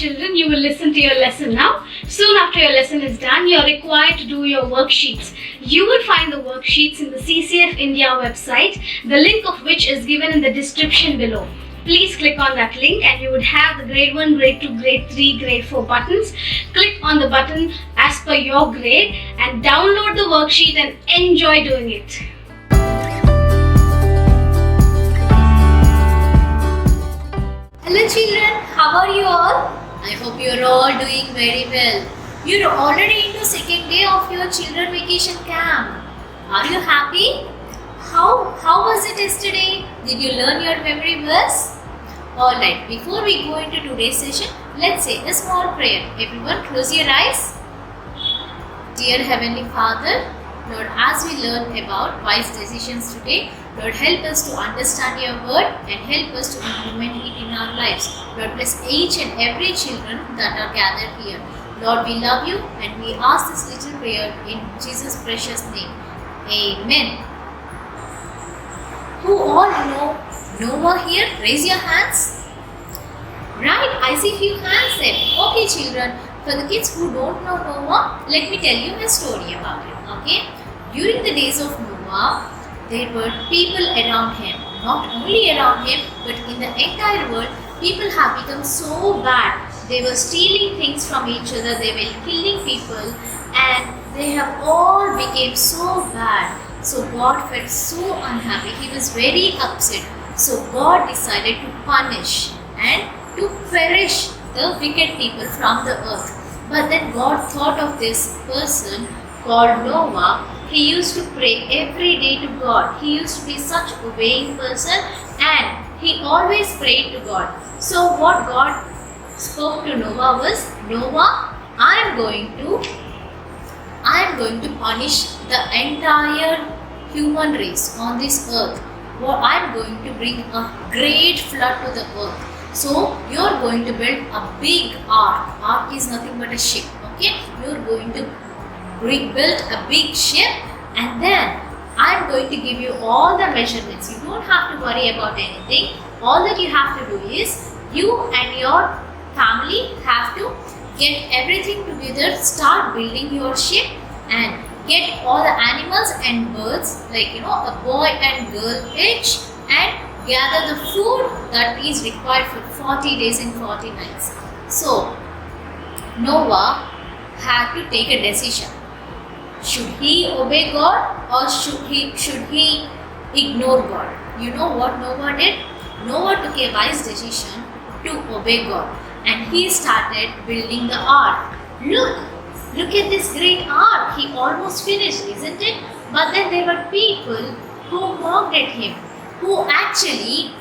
children, you will listen to your lesson now. Soon after your lesson is done, you are required to do your worksheets. You will find the worksheets in the CCF India website, the link of which is given in the description below. Please click on that link and you would have the grade 1, grade 2, grade 3, grade 4 buttons. Click on the button as per your grade and download the worksheet and enjoy doing it. Hello children, how are you all? I hope you are all doing very well. You are already into second day of your children vacation camp. Are you happy? How was it yesterday? Did you learn your memory verse? Alright, before we go into today's session, let's say a small prayer. Everyone close your eyes. Dear Heavenly Father, Lord, as we learn about wise decisions today, Lord, help us to understand your word and help us to implement it in our lives. Lord, bless each and every children that are gathered here. Lord, we love you and we ask this little prayer in Jesus' precious name. Amen. Who all know Noah here? Raise your hands. Right, I see few hands there. Okay children, for the kids who don't know Noah, let me tell you a story about it. Okay, during the days of Noah, there were people around him. Not only around him, but in the entire world, people have become so bad. They were stealing things from each other, they were killing people, and they have all become so bad. So God felt so unhappy. He was very upset. So God decided to punish and to perish the wicked people from the earth. But then God thought of this person called Noah. He used to pray every day to God. He used to be such a obeying person and he always prayed to God. So what God spoke to Noah was, Noah, I am going to punish the entire human race on this earth. I am going to bring a great flood to the earth. So you are going to build a big ark. Ark is nothing but a ship. Okay, you are going to build a big ship, and then I am going to give you all the measurements. You don't have to worry about anything. All that you have to do is you and your family have to get everything together, start building your ship and get all the animals and birds, like a boy and girl each, and gather the food that is required for 40 days and 40 nights. So Noah had to take a decision. Should he obey God or should he ignore God? You know what Noah did? Noah took a wise decision to obey God and he started building the ark. Look at this great ark. He almost finished, isn't it? But then there were people who mocked at him, who actually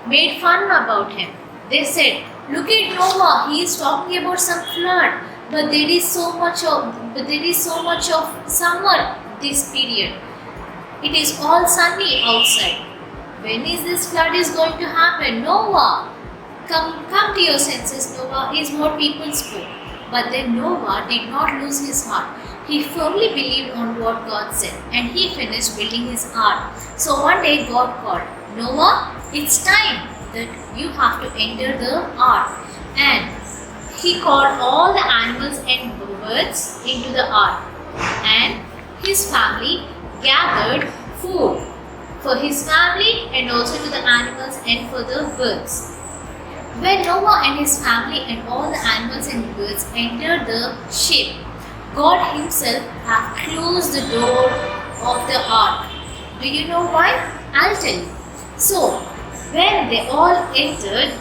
made fun about him. They said, look at Noah, he is talking about some flood, but there is so much of summer this period. It is all sunny outside. When is this flood is going to happen? Noah, come to your senses, Noah, is what people spoke. But then Noah did not lose his heart. He firmly believed on what God said and he finished building his ark. So one day God called, Noah, it's time that you have to enter the ark. And he called all the animals and birds into the ark. And his family gathered food for his family and also to the animals and for the birds. When Noah and his family and all the animals and birds entered the ship, God himself had closed the door of the ark. Do you know why? I'll tell you. So, when they all entered,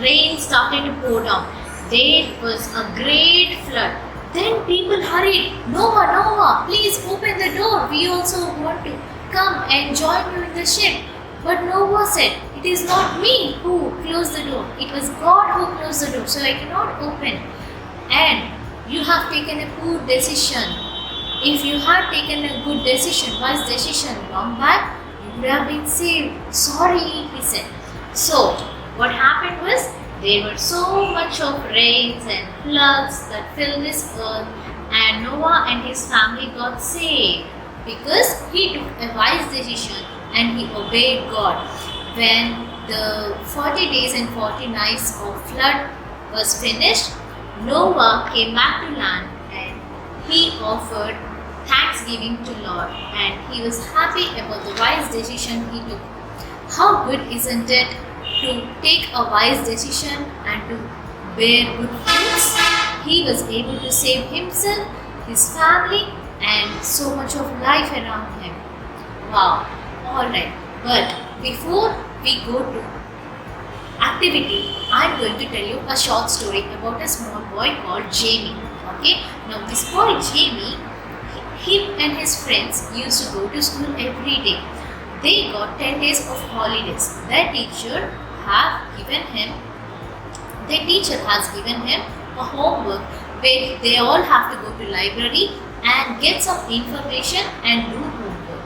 rain started to pour down. There was a great flood. Then people hurried, Noah, please open the door. We also want to come and join you in the ship. But Noah said, it is not me who closed the door. It was God who closed the door. So I cannot open. And you have taken a poor decision. If you had taken a good decision, wise decision long back, you would have been saved. Sorry, he said. So what happened was, there were so much of rains and floods that filled this earth, and Noah and his family got saved because he took a wise decision and he obeyed God. When the 40 days and 40 nights of flood was finished, Noah came back to land and he offered thanksgiving to Lord, and he was happy about the wise decision he took. How good isn't it to take a wise decision and to bear good fruits? He was able to save himself, his family, and so much of life around him. Wow, alright. But before we go to activity, I'm going to tell you a short story about a small boy called Jamie. Okay, now this boy Jamie, him and his friends used to go to school every day. They got 10 days of holidays. Their teacher has given him a homework where they all have to go to library and get some information and do homework.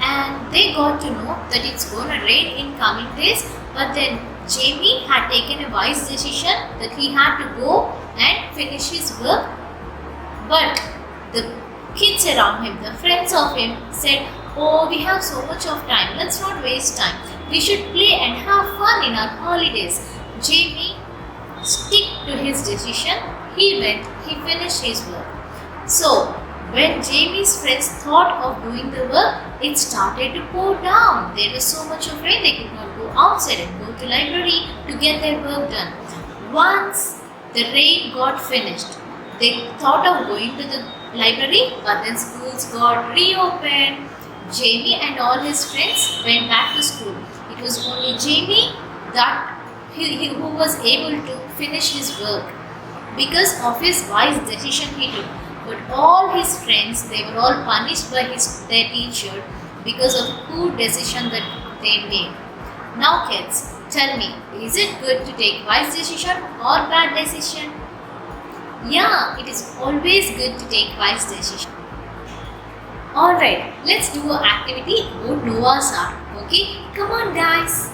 And they got to know that it's going to rain in coming days, but then Jamie had taken a wise decision that he had to go and finish his work. But the kids around him, the friends of him, said, "Oh, we have so much of time, let's not waste time. We should play and have fun in our holidays." Jamie stick to his decision. He went, he finished his work. So, when Jamie's friends thought of doing the work, it started to pour down. There was so much of rain, they could not go outside and go to library to get their work done. Once the rain got finished, they thought of going to the library, but then schools got reopened. Jamie and all his friends went back to school. It was only Jamie that who was able to finish his work because of his wise decision he took. But all his friends, they were all punished by their teacher because of poor decision that they made. Now kids, tell me, is it good to take wise decision or bad decision? Yeah, it is always good to take wise decision. Alright, let's do an activity about Noah's Ark. Okay, come on guys.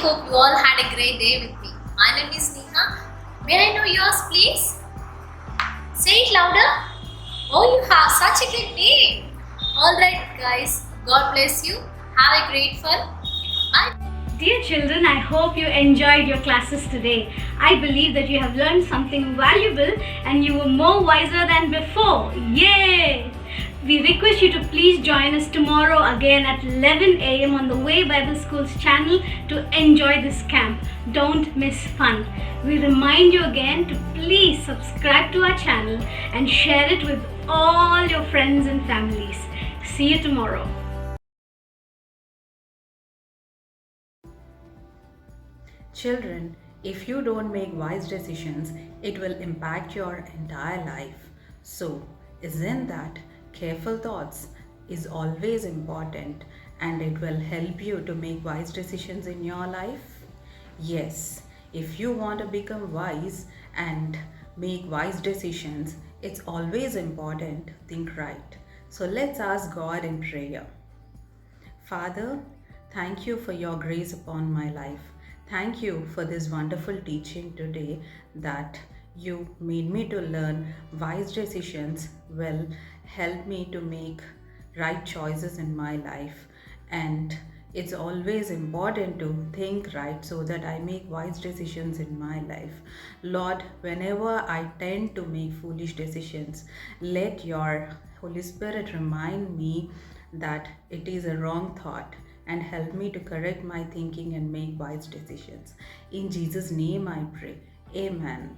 hope you all had a great day with me. My name is Neha. May I know yours, please? Say it louder. Oh, you have such a good name. Alright, guys. God bless you. Have a great fun. Bye. Dear children, I hope you enjoyed your classes today. I believe that you have learned something valuable and you were more wiser than before. Yay! We request you to please join us tomorrow again at 11 a.m. on the Way Bible School's channel to enjoy this camp. Don't miss fun. We remind you again to please subscribe to our channel and share it with all your friends and families. See you tomorrow. Children, if you don't make wise decisions, it will impact your entire life. So, isn't that careful thoughts is always important and it will help you to make wise decisions in your life? Yes, if you want to become wise and make wise decisions, it's always important to think right. So let's ask God in prayer. Father, thank you for your grace upon my life. Thank you for this wonderful teaching today that you made me to learn wise decisions will help me to make right choices in my life. And it's always important to think right so that I make wise decisions in my life. Lord, whenever I tend to make foolish decisions, let your Holy Spirit remind me that it is a wrong thought and help me to correct my thinking and make wise decisions. In Jesus' name I pray. Amen.